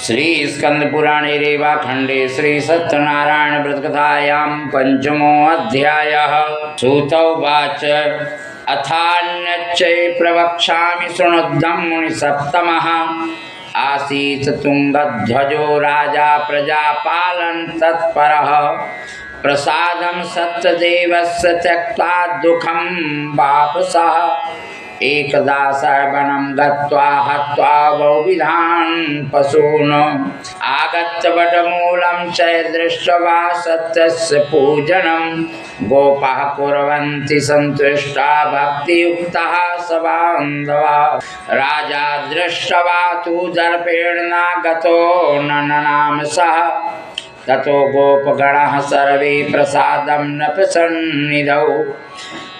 श्री स्कंद पुराणे रेवाखंडे श्री सत्यनारायण व्रतकथायां पंचमो अध्यायः। सूत उवाच अथान्यच्चै प्रवक्ष्यामि शृणुध्वं मुनिसप्तमः। आसीत् तुंगध्वजो राजा प्रजापालन तत्परः। प्रसादं सत्यदेवस्य त्यक्त्वा दुःखं वापसः। एकदा सवनं गत्वा हत्वा बहुविधान् पशून्। आगत्य वटमूलं च दृष्ट्वा सत्यस्य पूजनं। गोपाः कुर्वन्ति सन्तुष्टा भक्तियुक्तः स बान्धवः। राजा दृष्ट्वा तु दर्पेण नागतो ननाम सः। ततो गोपगणाः सर्वे प्रसादं नृपसन्निधौ।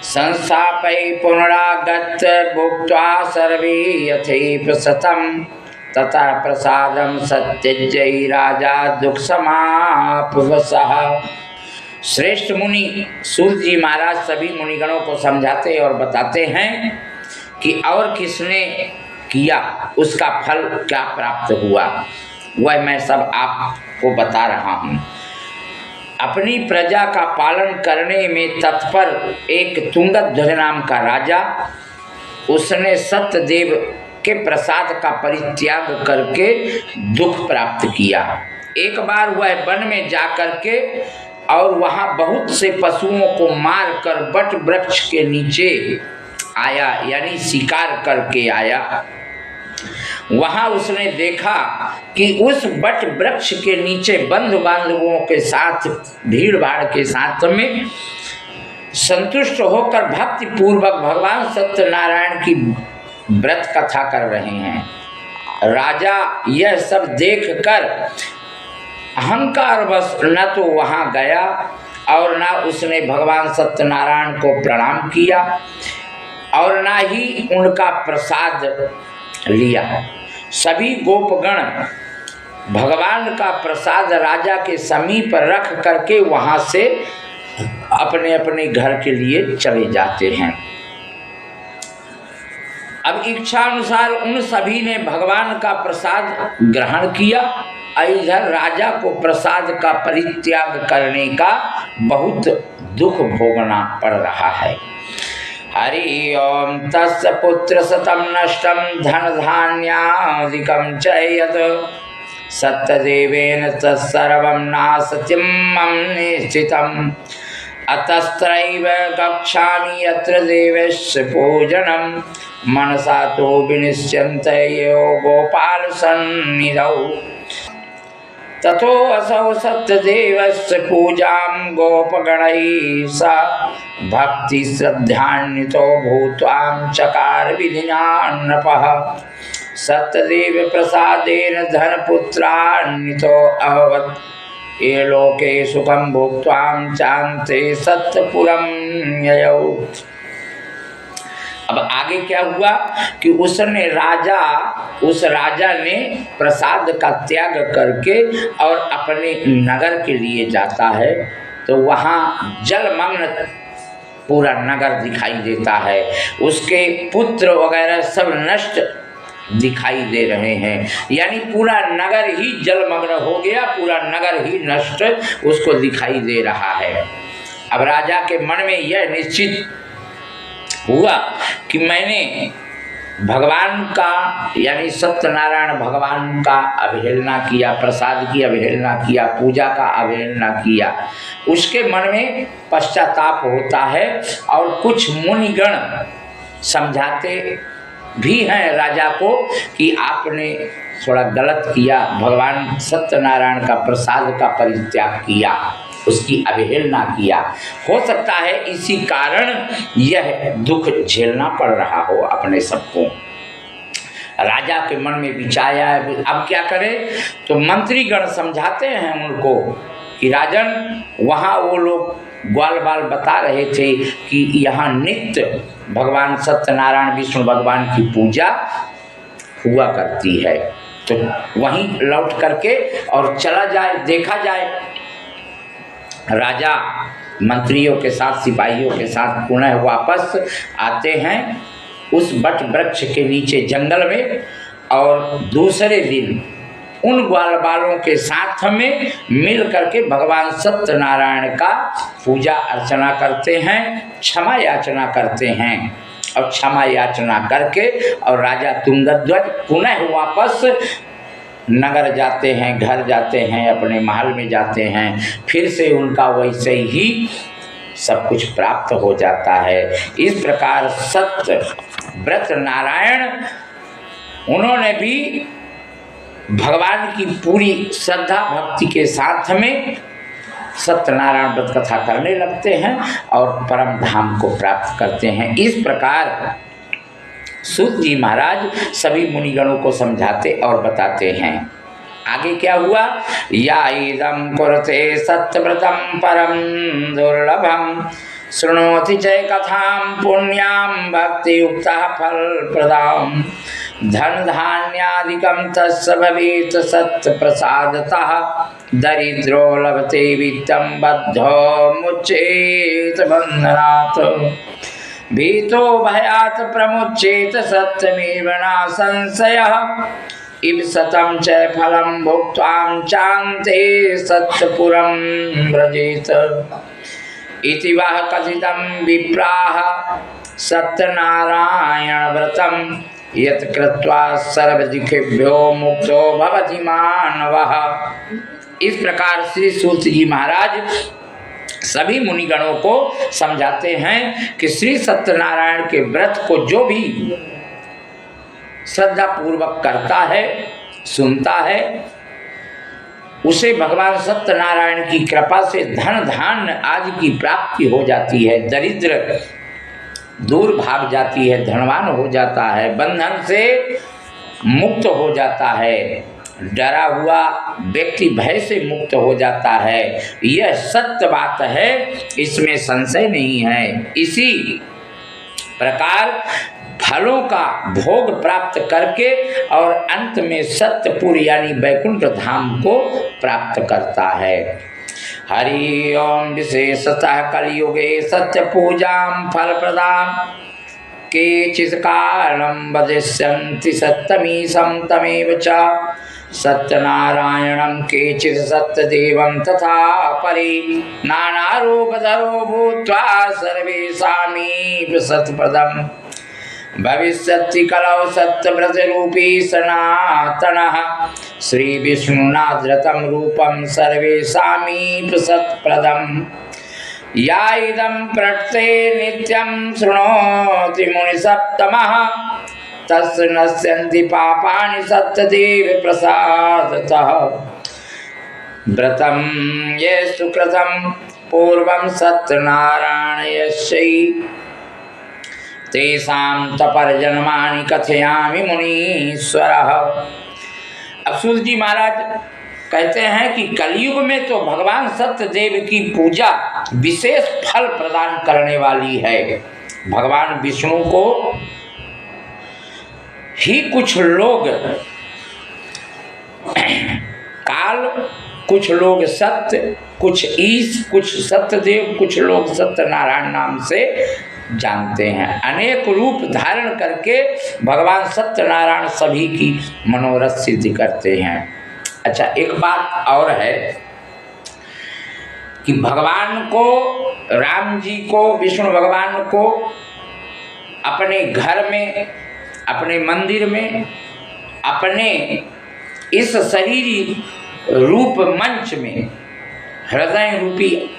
संस्थापय पुनरागत्य भुक्त्वा सर्वे यथैव शतं। ततः प्रसादं सत्यज्य राजा दुःखसमापवसः। श्रेष्ठ मुनि सूत जी महाराज सभी मुनिगणों को समझाते और बताते हैं कि और किसने किया उसका फल क्या प्राप्त हुआ, वह मैं सब आपको बता रहा हूँ। अपनी प्रजा का पालन करने में तत्पर एक तुंगध्वज नाम का राजा, उसने सत्यदेव के प्रसाद का परित्याग करके दुख प्राप्त किया। एक बार वह वन में जाकर के और वहाँ बहुत से पशुओं को मार कर बट वृक्ष के नीचे आया, यानी शिकार करके आया। वहाँ उसने देखा कि उस बट वृक्ष के नीचे बंधु बांधवों के साथ, भीड़ भाड़ के साथ में संतुष्ट होकर भक्ति पूर्वक भगवान सत्यनारायण की व्रत कथा कर रहे हैं। राजा यह सब देखकर अहंकारवश न तो वहाँ गया और न उसने भगवान सत्यनारायण को प्रणाम किया और न ही उनका प्रसाद लिया। सभी गोपगण भगवान का प्रसाद राजा के समीप रख करके वहां से अपने अपने घर के लिए चले जाते हैं। अब इच्छा अनुसार उन सभी ने भगवान का प्रसाद ग्रहण किया। इधर राजा को प्रसाद का परित्याग करने का बहुत दुख भोगना पड़ रहा है। हरि ओम तस्य पुत्र शतं नष्टं धन धान्यादिकं च यत् सत्यदेवेन तत्सर्वं नासत्यं निश्चितम्। अतस्त्रैव गच्छामि यत्र देवस्य पूजनं। मनसा तो विनिश्चिन्त्य यो गोपालसन्निधौ। ततो असौ सत्यदेवस्य पूजां गोपगणैः सह भक्ति श्रद्धान्वितो भूत्वा चकार विधिना नृपः। सत्यदेव प्रसादेन धनपुत्रान्वितो अभवत्। ये लोके सुखं भुक्त्वा चान्ते सत्यपुरं ययौ। अब आगे क्या हुआ कि उस राजा ने प्रसाद का त्याग करके और अपने नगर के लिए जाता है, तो वहाँ जलमग्न पूरा नगर दिखाई देता है। उसके पुत्र वगैरह सब नष्ट दिखाई दे रहे हैं, यानी पूरा नगर ही जलमग्न हो गया, पूरा नगर ही नष्ट उसको दिखाई दे रहा है। अब राजा के मन में यह निश्चित हुआ कि मैंने भगवान का, यानी सत्यनारायण भगवान का अवहेलना किया, प्रसाद की अवहेलना किया, पूजा का अवहेलना किया। उसके मन में पश्चाताप होता है और कुछ मुनिगण समझाते भी हैं राजा को कि आपने थोड़ा गलत किया, भगवान सत्यनारायण का प्रसाद का परित्याग किया, उसकी अवहेलना किया। हो सकता है इसी कारण यह दुख झेलना पड़ रहा हो अपने सबको। राजा के मन में विचार आया, अब क्या करें? तो मंत्रीगण समझाते हैं उनको कि राजन, वहाँ वो लोग ग्वाल बाल बता रहे थे कि यहाँ नित्य भगवान सत्यनारायण विष्णु भगवान की पूजा हुआ करती है, तो वहीं लौट करके और चला जाए, देखा जाए। राजा मंत्रियों के साथ, सिपाहियों के साथ पुनः वापस आते हैं उस बट वृक्ष के नीचे जंगल में, और दूसरे दिन उन ग्वाल बालों के साथ में मिल करके भगवान सत्यनारायण का पूजा अर्चना करते हैं, क्षमा याचना करते हैं। और क्षमा याचना करके और राजा तुंगध्वज पुनः वापस नगर जाते हैं, घर जाते हैं, अपने महल में जाते हैं। फिर से उनका वैसे ही सब कुछ प्राप्त हो जाता है। इस प्रकार सत्य व्रत नारायण उन्होंने भी भगवान की पूरी श्रद्धा भक्ति के साथ में सत्यनारायण व्रत कथा करने लगते हैं और परम धाम को प्राप्त करते हैं। इस प्रकार सूत जी महाराज सभी मुनिगणों को समझाते और बताते हैं। आगे क्या हुआ? या इदं कुरुते सत्यव्रतं परम दुर्लभम शृणोति च कथां पुण्यां भक्तियुक्तः फलप्रदां धन धान्यादिकं तस्य भवेत् सत्प्रसादतः दरिद्रो लभते वित्तं बद्धो मुच्येत बन्धनात् भीतो भयात् प्रमुच्येत सत्यमेव न संशयः इव सतं च फलं भुक्त्वा चान्ते सत्यपुरं व्रजेत इति वः कथितं विप्राः सत्यनारायण व्रतं यत् कृत्वा सर्वदुःखेभ्यो मुक्तो भवति मानवः। इस प्रकार श्री सूत जी महाराज सभी मुनिगणों को समझाते हैं कि श्री सत्यनारायण के व्रत को जो भी श्रद्धा पूर्वक करता है, सुनता है, उसे भगवान सत्यनारायण की कृपा से धन धान्य आदि की प्राप्ति हो जाती है, दरिद्र दूर भाग जाती है, धनवान हो जाता है, बंधन से मुक्त हो जाता है, डरा हुआ व्यक्ति भय से मुक्त हो जाता है। यह सत्य बात है, इसमें संशय नहीं है। इसी प्रकार फलों का भोग प्राप्त करके और अंत में सत्यपुर यानी वैकुंठ धाम को प्राप्त करता है। हरि ओम। विशेषतः कलियुगे सत्य पूजां फल प्रदान केचित् कारणं वदिष्यन्ति सत्यमीशं तमेव च सत्यनारायणं केचित् सत्यदेवं तथा परे नानारूपधरो भूत्वा सर्वेषामीव सत्प्रदम् भविष्यति कलौ सत्यव्रतरूपी सनातनः श्रीविष्णुना धृतं रूपं सर्वेषामीव सत्प्रदम् या इदं प्रट्ते नित्यं शृणोति मुनिसप्तमः तस्य नश्यन्ति पापानि सत्यदेव प्रसादतः व्रतं ये सुकृतं पूर्वं सत्यनारायणस्यै तेषां तपर्जन्मानि कथयामि मुनीश्वरः। अब सूत जी महाराज कहते हैं कि कलयुग में तो भगवान सत्यदेव की पूजा विशेष फल प्रदान करने वाली है। भगवान विष्णु को ही कुछ लोग काल, कुछ लोग सत्य, कुछ ईश, कुछ सत्यदेव, कुछ लोग सत्यनारायण नाम से जानते हैं। अनेक रूप धारण करके भगवान सत्यनारायण सभी की मनोरथ सिद्धि करते हैं। अच्छा, एक बात और है कि भगवान को, राम जी को, विष्णु भगवान को अपने घर में, अपने मंदिर में, अपने इस शरीर रूप मंच में, हृदय रूपी,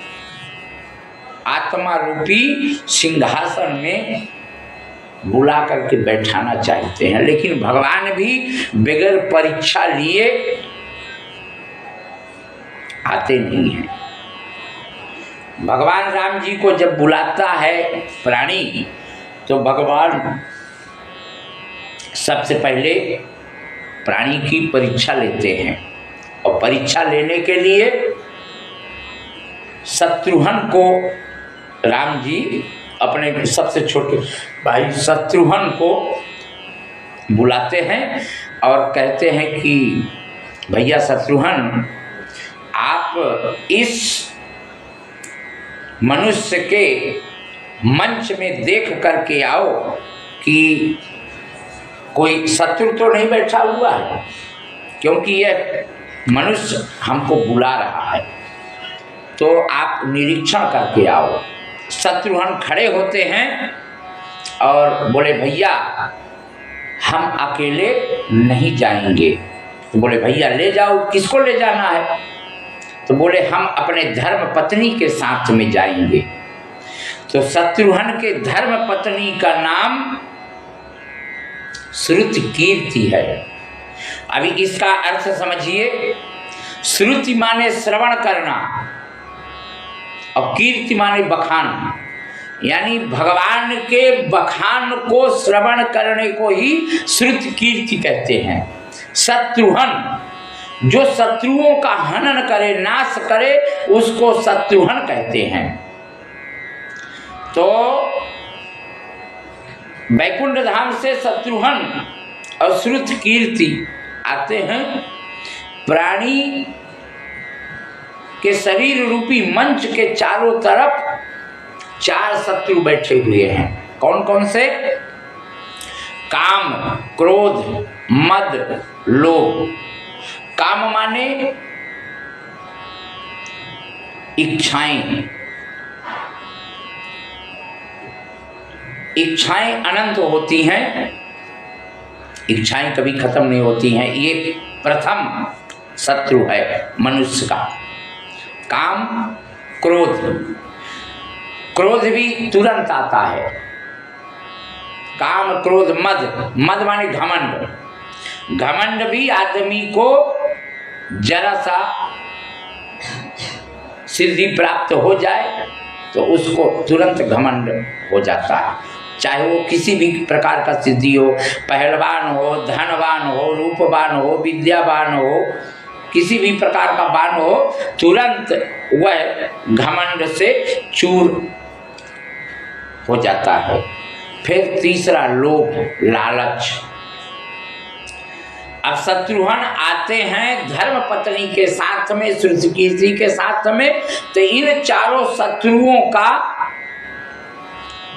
आत्मा रूपी सिंहासन में बुला करके बैठाना चाहते हैं, लेकिन भगवान भी बगैर परीक्षा लिए आते नहीं हैं। भगवान राम जी को जब बुलाता है प्राणी, तो भगवान सबसे पहले प्राणी की परीक्षा लेते हैं। और परीक्षा लेने के लिए शत्रुघ्न को राम जी अपने सबसे छोटे भाई शत्रुघ्न को बुलाते हैं और कहते हैं कि भैया शत्रुघ्न, आप इस मनुष्य के मंच में देख करके आओ कि कोई शत्रु तो नहीं बैठा हुआ है, क्योंकि यह मनुष्य हमको बुला रहा है, तो आप निरीक्षण करके आओ। शत्रुघ्न खड़े होते हैं और बोले भैया हम अकेले नहीं जाएंगे। तो बोले भैया ले जाओ, किसको ले जाना है? तो बोले हम अपने धर्म पत्नी के साथ में जाएंगे। तो शत्रुघ्न के धर्म पत्नी का नाम श्रुतकीर्ति है। अभी इसका अर्थ समझिए। श्रुति माने श्रवण करना और कीर्ति माने बखान, यानी भगवान के बखान को श्रवण करने को ही श्रुति कीर्ति कहते हैं। शत्रुघ्न जो शत्रुओं का हनन करे, नाश करे, उसको शत्रुघ्न कहते हैं। तो वैकुंठ धाम से शत्रुघ्न और श्रुति कीर्ति आते हैं। प्राणी के शरीर रूपी मंच के चारों तरफ 4 शत्रु बैठे हुए हैं। कौन कौन से? काम, क्रोध, मद, लोभ। काम माने इच्छाएं। इच्छाएं अनंत होती हैं, इच्छाएं कभी खत्म नहीं होती हैं। ये प्रथम शत्रु है मनुष्य का। काम, क्रोध। क्रोध भी तुरंत आता है। काम, क्रोध, मद। मद माने घमंड। घमंड भी आदमी को जरा सा सिद्धि प्राप्त हो जाए तो उसको तुरंत घमंड हो जाता है। चाहे वो किसी भी प्रकार का सिद्धि हो, पहलवान हो, धनवान हो, रूपवान हो, विद्यावान हो, किसी भी प्रकार का वान हो, तुरंत वह घमंड से चूर हो जाता है। फिर तीसरा लोभ, लालच। अब शत्रुघ्न आते हैं धर्म पत्नी के साथ में, श्रुतकीर्ति के साथ में। तो इन चारों शत्रुओं का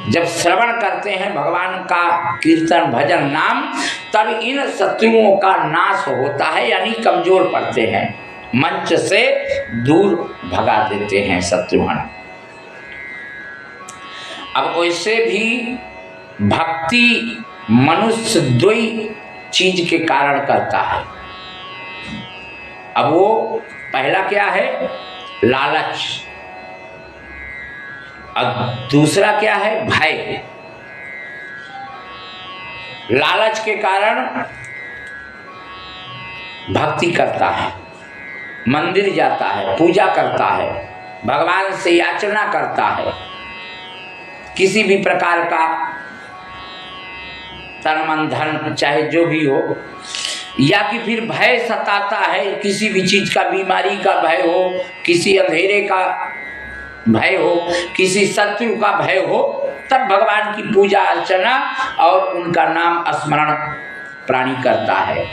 जब श्रवण करते हैं भगवान का कीर्तन, भजन, नाम, तब इन शत्रुओं का नाश होता है, यानी कमजोर पड़ते हैं, मंच से दूर भगा देते हैं शत्रुघ्न। अब वैसे भी भक्ति मनुष्य 2 चीज के कारण करता है। अब वो पहला क्या है? लालच। और दूसरा क्या है? भय। लालच के कारण भक्ति करता है, मंदिर जाता है, पूजा करता है, भगवान से याचना करता है, किसी भी प्रकार का तन मन धन चाहे जो भी हो, या कि फिर भय सताता है, किसी भी चीज का, बीमारी का भय हो, किसी अंधेरे का भय हो, किसी शत्रु का भय हो, तब भगवान की पूजा अर्चना और उनका नाम स्मरण प्राणी करता है।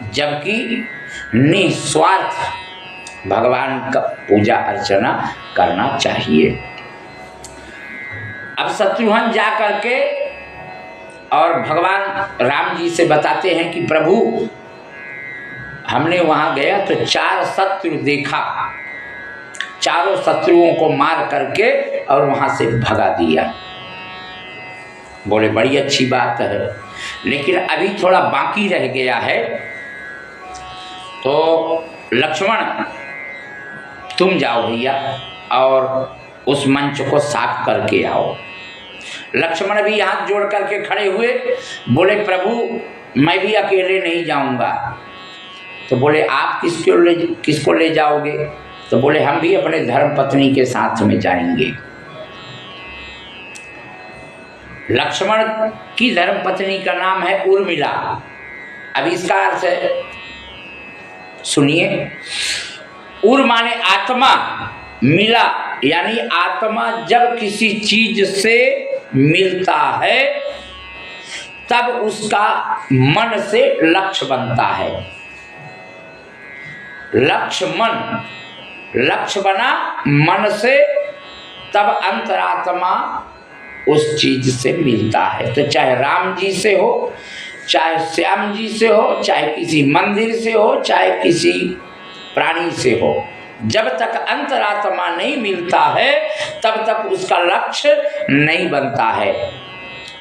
जबकि निस्वार्थ भगवान का पूजा अर्चना करना चाहिए। अब शत्रुघ्न जा करके और भगवान राम जी से बताते हैं कि प्रभु हमने वहां गया तो 4 शत्रु देखा, चारों शत्रुओं को मार करके और वहां से भगा दिया। बोले बड़ी अच्छी बात है, लेकिन अभी थोड़ा बाकी रह गया है, तो लक्ष्मण तुम जाओ भैया और उस मंच को साफ करके आओ। लक्ष्मण भी हाथ जोड़ करके खड़े हुए, बोले प्रभु मैं भी अकेले नहीं जाऊंगा। तो बोले आप किसको ले जाओगे? तो बोले हम भी अपने धर्म पत्नी के साथ में जाएंगे। लक्ष्मण की धर्म पत्नी का नाम है उर्मिला। अब इसका अर्थ है, सुनिए, उर माने आत्मा, मिला यानी आत्मा जब किसी चीज से मिलता है तब उसका मन से लक्ष्य बनता है। लक्ष्य मन, लक्ष्य बना मन से, तब अंतरात्मा उस चीज से मिलता है। तो चाहे राम जी से हो, चाहे श्याम जी से हो, चाहे किसी मंदिर से हो, चाहे किसी प्राणी से हो, जब तक अंतरात्मा नहीं मिलता है तब तक उसका लक्ष्य नहीं बनता है।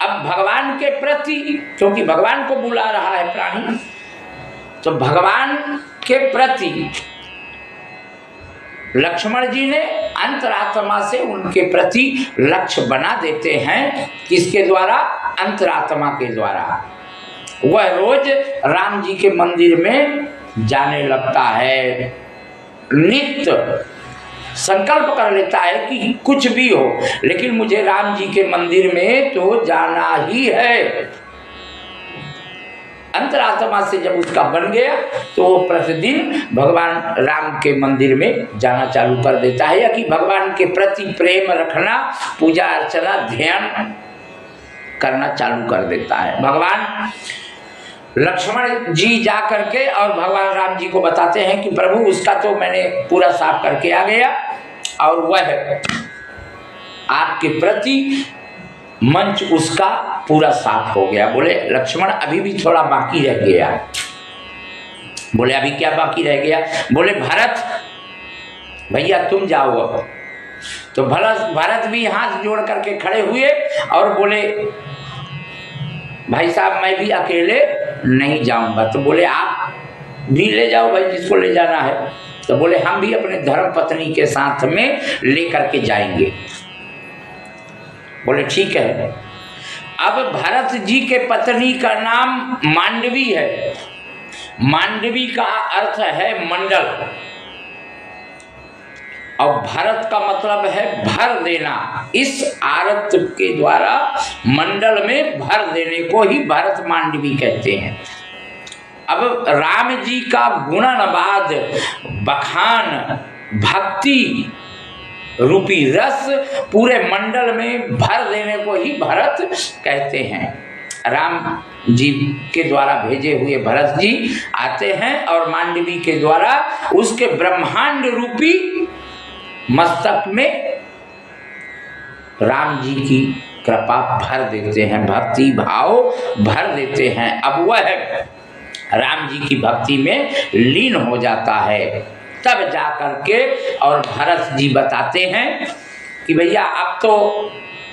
अब भगवान के प्रति, क्योंकि भगवान को बुला रहा है प्राणी, तो भगवान के प्रति लक्ष्मण जी ने अंतरात्मा से उनके प्रति लक्ष्य बना देते हैं। किसके द्वारा? अंतरात्मा के द्वारा। वह रोज राम जी के मंदिर में जाने लगता है, नित्य संकल्प कर लेता है कि कुछ भी हो लेकिन मुझे राम जी के मंदिर में तो जाना ही है। अंतरात्मा से जब उसका बन गया तो वो प्रतिदिन भगवान राम के मंदिर में जाना चालू कर देता है, या कि भगवान के प्रति प्रेम रखना, पूजा अर्चना ध्यान करना चालू कर देता है। भगवान लक्ष्मण जी जा करके और भगवान राम जी को बताते हैं कि प्रभु उसका तो मैंने पूरा साफ करके आ गया और वह आपके प्रति मंच उसका पूरा साफ हो गया। बोले लक्ष्मण अभी भी थोड़ा बाकी रह गया। बोले अभी क्या बाकी रह गया? बोले भरत भैया तुम जाओ अब। तो भरत भी हाथ जोड़ करके खड़े हुए और बोले भाई साहब मैं भी अकेले नहीं जाऊंगा। तो बोले आप भी ले जाओ भाई जिसको ले जाना है। तो बोले हम भी अपने धर्म पत्नी के साथ में लेकर के जाएंगे। बोले ठीक है। अब भरत जी के पत्नी का नाम मांडवी है। मांडवी का अर्थ है मंडल और भरत का मतलब है भर देना। इस आरत के द्वारा मंडल में भर देने को ही भरत मांडवी कहते हैं। अब राम जी का गुणनवाद, बखान, भक्ति रूपी रस पूरे मंडल में भर देने को ही भरत कहते हैं। राम जी के द्वारा भेजे हुए भरत जी आते हैं और मांडवी के द्वारा उसके ब्रह्मांड रूपी मस्तक में राम जी की कृपा भर देते हैं, भक्ति भाव भर देते हैं। अब वह राम जी की भक्ति में लीन हो जाता है। तब जा करके और भरत जी बताते हैं कि भैया अब तो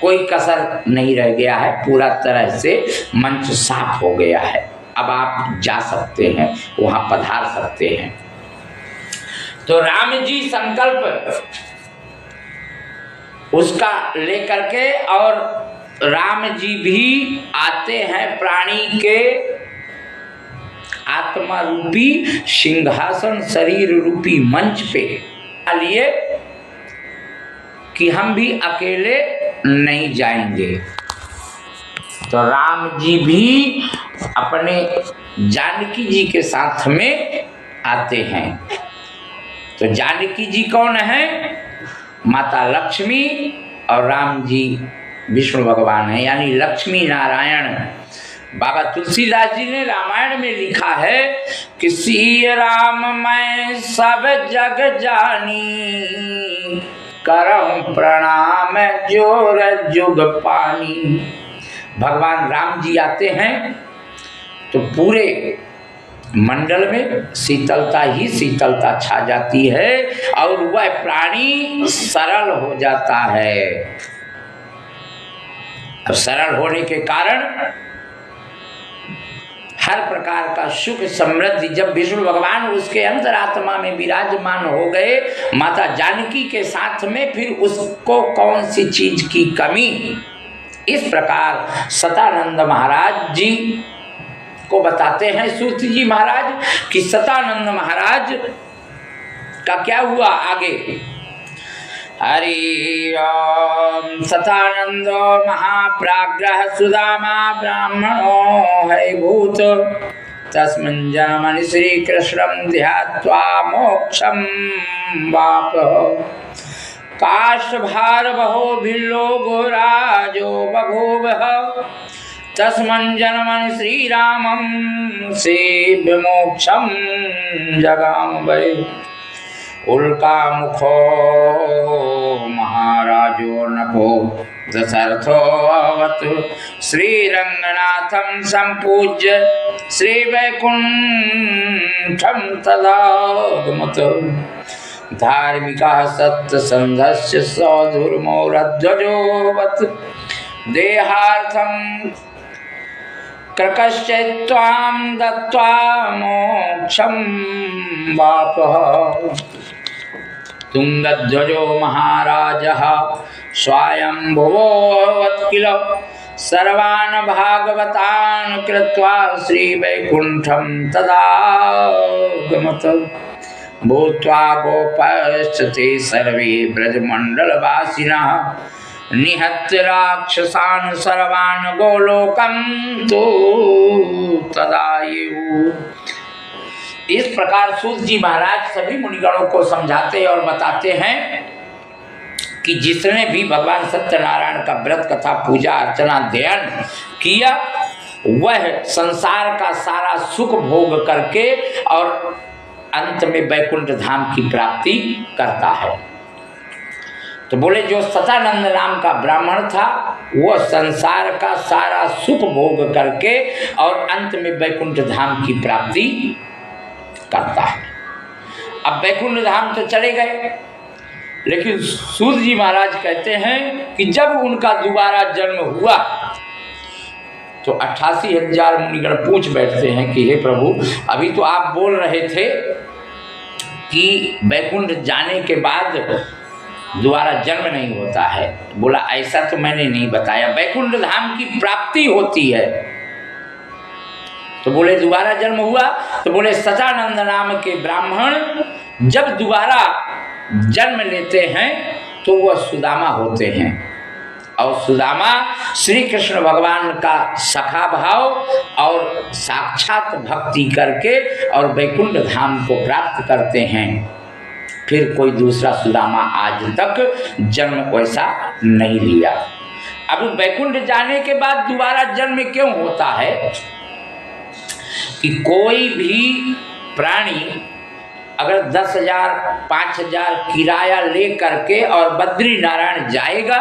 कोई कसर नहीं रह गया है, पूरा तरह से मंच साफ हो गया है, अब आप जा सकते हैं, वहां पधार सकते हैं। तो राम जी संकल्प उसका लेकर के और राम जी भी आते हैं प्राणी के आत्मा रूपी सिंहासन शरीर रूपी मंच पे लिए कि हम भी अकेले नहीं जाएंगे। तो राम जी भी अपने जानकी जी के साथ में आते हैं। तो जानकी जी कौन है? माता लक्ष्मी और राम जी विष्णु भगवान है, यानी लक्ष्मी नारायण। बाबा तुलसीदास जी ने रामायण में लिखा है कि सिय राम मैं सब जग जानी, करऊं प्रणाम जोर जुग पानी। भगवान राम जी आते हैं तो पूरे मंडल में शीतलता ही शीतलता छा जाती है और वह प्राणी सरल हो जाता है। अब सरल होने के कारण हर प्रकार का सुख समृद्धि, जब विष्णु भगवान उसके अंतरात्मा में विराजमान हो गए माता जानकी के साथ में, फिर उसको कौन सी चीज की कमी। इस प्रकार सतानंद महाराज जी को बताते हैं सूत जी महाराज कि सतानंद महाराज का क्या हुआ आगे। हरि ओम। सतानंद महाप्राग्रह सुदामा ब्राह्मणो हरिभूत तस्मिन् जन्मनि श्री कृष्णं ध्यात्वा मोक्षं वाप। काष्ठभार बहो भिल्लो गोराजो बभूवः तस्मिन् जन्मनि श्रीरामं सेव्य मोक्षं जगाम वै। उल्का मुखो महाराजो नभो दशरथोऽवतु श्रीरंगनाथं संपूज्य श्रीवैकुण्ठं तदागमत् धार्मिकः सत्यसन्धस्य सौधुर्मौरध्वजोऽवत् देहार्थं क्रकश्चैत्त्वां दत्त्वा मोक्षं वापः तुंगध्वजो महाराजः स्वयंभुवोऽवत् किल सर्वान् भागवतान् कृत्वा श्रीवैकुण्ठं तदागमत् भूत्वा गोपश्च ते सर्वे ब्रजमण्डलवासिनः निहत्य राक्षसान् सर्वान् गोलोकं तु तदायुः। इस प्रकार सूत जी महाराज सभी मुनिगणों को समझाते और बताते हैं कि जिसने भी भगवान सत्यनारायण का व्रत कथा पूजा अर्चना ध्यान किया वह संसार का सारा सुख भोग करके और अंत में वैकुंठ धाम की प्राप्ति करता है। तो बोले जो सतानंद नाम का ब्राह्मण था वह संसार का सारा सुख भोग करके और अंत में वैकुंठ धाम की प्राप्ति करता है। अब वैकुंठ धाम तो चले गए, लेकिन सूत जी महाराज कहते हैं कि जब उनका दोबारा जन्म हुआ तो 88,000 मुनिगण पूछ बैठते हैं कि हे प्रभु, अभी तो आप बोल रहे थे कि वैकुंठ जाने के बाद दोबारा जन्म नहीं होता है। बोला ऐसा तो मैंने नहीं बताया, वैकुंठ धाम की प्राप्ति होती है। तो बोले दोबारा जन्म हुआ? तो बोले सतानंद नाम के ब्राह्मण जब दोबारा जन्म लेते हैं तो वह सुदामा होते हैं और सुदामा श्री कृष्ण भगवान का सखा भाव और साक्षात भक्ति करके और वैकुंठ धाम को प्राप्त करते हैं। फिर कोई दूसरा सुदामा आज तक जन्म वैसा नहीं लिया। अब वैकुंठ जाने के बाद दोबारा जन्म क्यों होता है कि कोई भी प्राणी अगर 10,000 5,000 किराया ले करके और बद्री नारायण जाएगा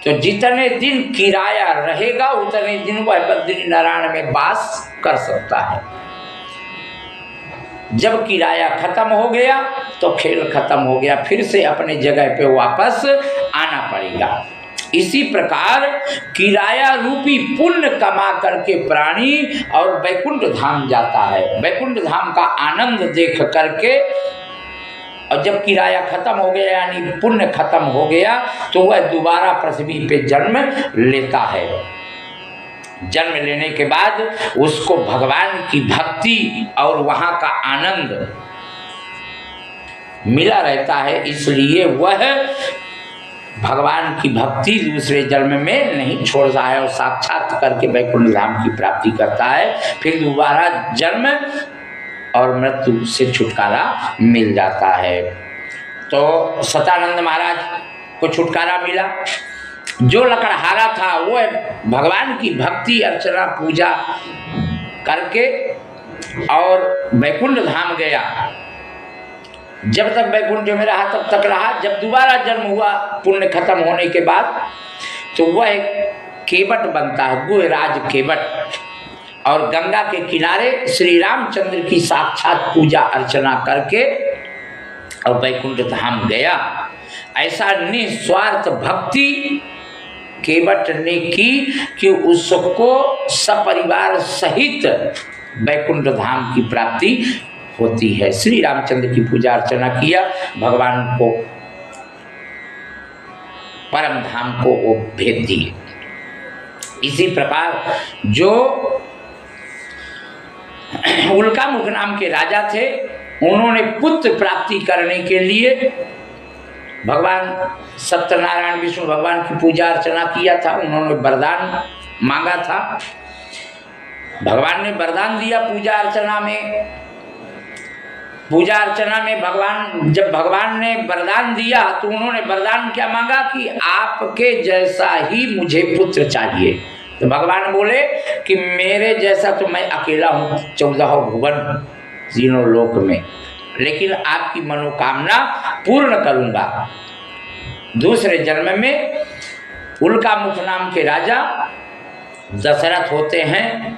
तो जितने दिन किराया रहेगा उतने दिन वह बद्री नारायण में वास कर सकता है। जब किराया खत्म हो गया तो खेल खत्म हो गया, फिर से अपने जगह पे वापस आना पड़ेगा। इसी प्रकार किराया रूपी पुण्य कमा करके प्राणी और वैकुंठ धाम जाता है। वैकुंठ धाम का आनंद देख करके और जब किराया खत्म हो गया यानी पुण्य खत्म हो गया तो वह दोबारा पृथ्वी पे जन्म लेता है। जन्म लेने के बाद उसको भगवान की भक्ति और वहाँ का आनंद मिला रहता है, इसलिए वह भगवान की भक्ति दूसरे जन्म में नहीं छोड़ता है और साक्षात करके वैकुंठ धाम की प्राप्ति करता है। फिर दोबारा जन्म और मृत्यु से छुटकारा मिल जाता है। तो सतानंद महाराज को छुटकारा मिला। जो लकड़हारा था वो भगवान की भक्ति अर्चना पूजा करके और वैकुंठ धाम गया। जब तक वैकुंठ में रहा तब तक रहा। जब दोबारा जन्म हुआ पुण्य खत्म होने के बाद तो वह एक केवट बनता है, गुहराज केवट, और गंगा के किनारे श्री रामचंद्र की साक्षात पूजा अर्चना करके और वैकुंठ धाम गया। ऐसा निस्वार्थ भक्ति केवट ने की कि उसको सपरिवार सहित वैकुंठ धाम की प्राप्ति होती है। श्री रामचंद्र की पूजा अर्चना किया, भगवान को परम धाम को वो भेज दिए। इसी प्रकार जो उल्कामुख नाम के राजा थे उन्होंने पुत्र प्राप्ति करने के लिए भगवान सत्यनारायण विष्णु भगवान की पूजा अर्चना किया था। उन्होंने वरदान मांगा था, भगवान ने वरदान दिया पूजा अर्चना में। पूजा अर्चना में जब भगवान ने वरदान दिया तो उन्होंने वरदान क्या मांगा कि आपके जैसा ही मुझे पुत्र चाहिए। तो भगवान बोले कि मेरे जैसा तो मैं अकेला हूँ 14 भुवन तीनों लोक में, लेकिन आपकी मनोकामना पूर्ण करूंगा। दूसरे जन्म में उल्कामुख नाम के राजा दशरथ होते हैं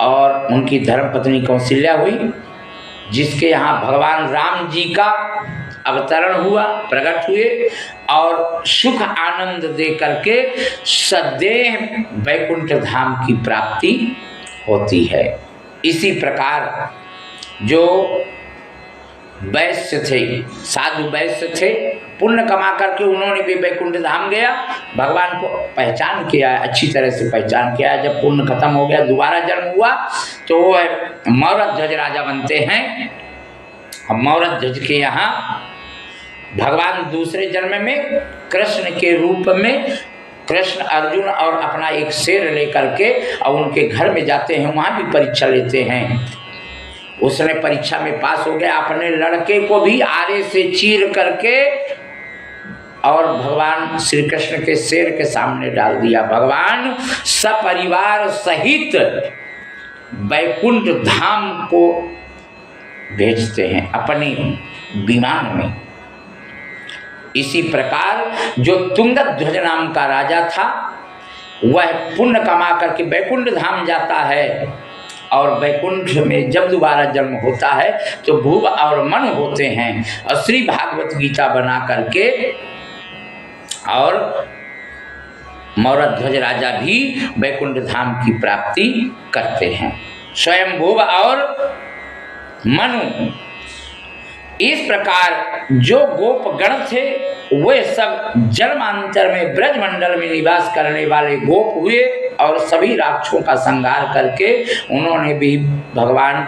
और उनकी धर्मपत्नी कौशल्या हुई, जिसके यहाँ भगवान राम जी का अवतरण हुआ, प्रकट हुए और सुख आनंद दे करके सदैव वैकुंठ धाम की प्राप्ति होती है। इसी प्रकार जो वैश्य थे, साधु वैश्य थे, पुण्य कमा करके उन्होंने भी वैकुंठ धाम गया, भगवान को पहचान किया, अच्छी तरह से पहचान किया। जब पुण्य खत्म हो गया, दोबारा जन्म हुआ तो वो मौरध ध्वज राजा बनते हैं। अब मौरध ध्वज के यहाँ भगवान दूसरे जन्म में कृष्ण के रूप में कृष्ण अर्जुन और अपना एक शेर लेकर के और उनके घर में जाते हैं, वहाँ भी परीक्षा लेते हैं। उसने परीक्षा में पास हो गया, अपने लड़के को भी आरे से चीर करके और भगवान श्री कृष्ण के शेर के सामने डाल दिया। भगवान सपरिवार सहित वैकुंठ धाम को भेजते हैं अपने विमान में। इसी प्रकार जो तुंगध्वज नाम का राजा था, वह पुण्य कमा करके वैकुंठ धाम जाता है और वैकुंठ में जब दोबारा जन्म होता है तो भुव और मन होते हैं और श्री भागवत गीता बना करके और मौरध ध्वज राजा भी वैकुंठ धाम की प्राप्ति करते हैं। स्वयं भुव और मनु, इस प्रकार जो गोप गण थे वे सब जन्मांतर में ब्रजमंडल में निवास करने वाले गोप हुए और सभी राक्षसों का संहार करके उन्होंने भी भगवान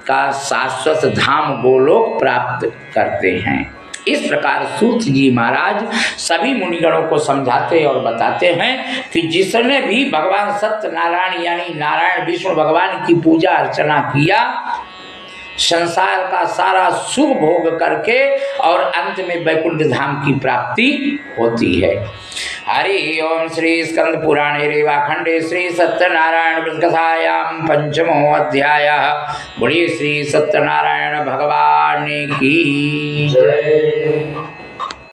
का शाश्वत धाम गोलोक प्राप्त करते हैं। इस प्रकार सूत जी महाराज सभी मुनिगणों को समझाते और बताते हैं कि जिसने भी भगवान सत्यनारायण यानी नारायण विष्णु भगवान की पूजा अर्चना किया, संसार का सारा सुख भोग करके और अंत में वैकुंठ धाम की प्राप्ति होती है। हरि ओम। श्री स्कंद पुराणे रेवाखंडे श्री सत्यनारायण व्रत कथायाम पंचमो अध्यायः। बोलिए श्री सत्यनारायण भगवान की जय।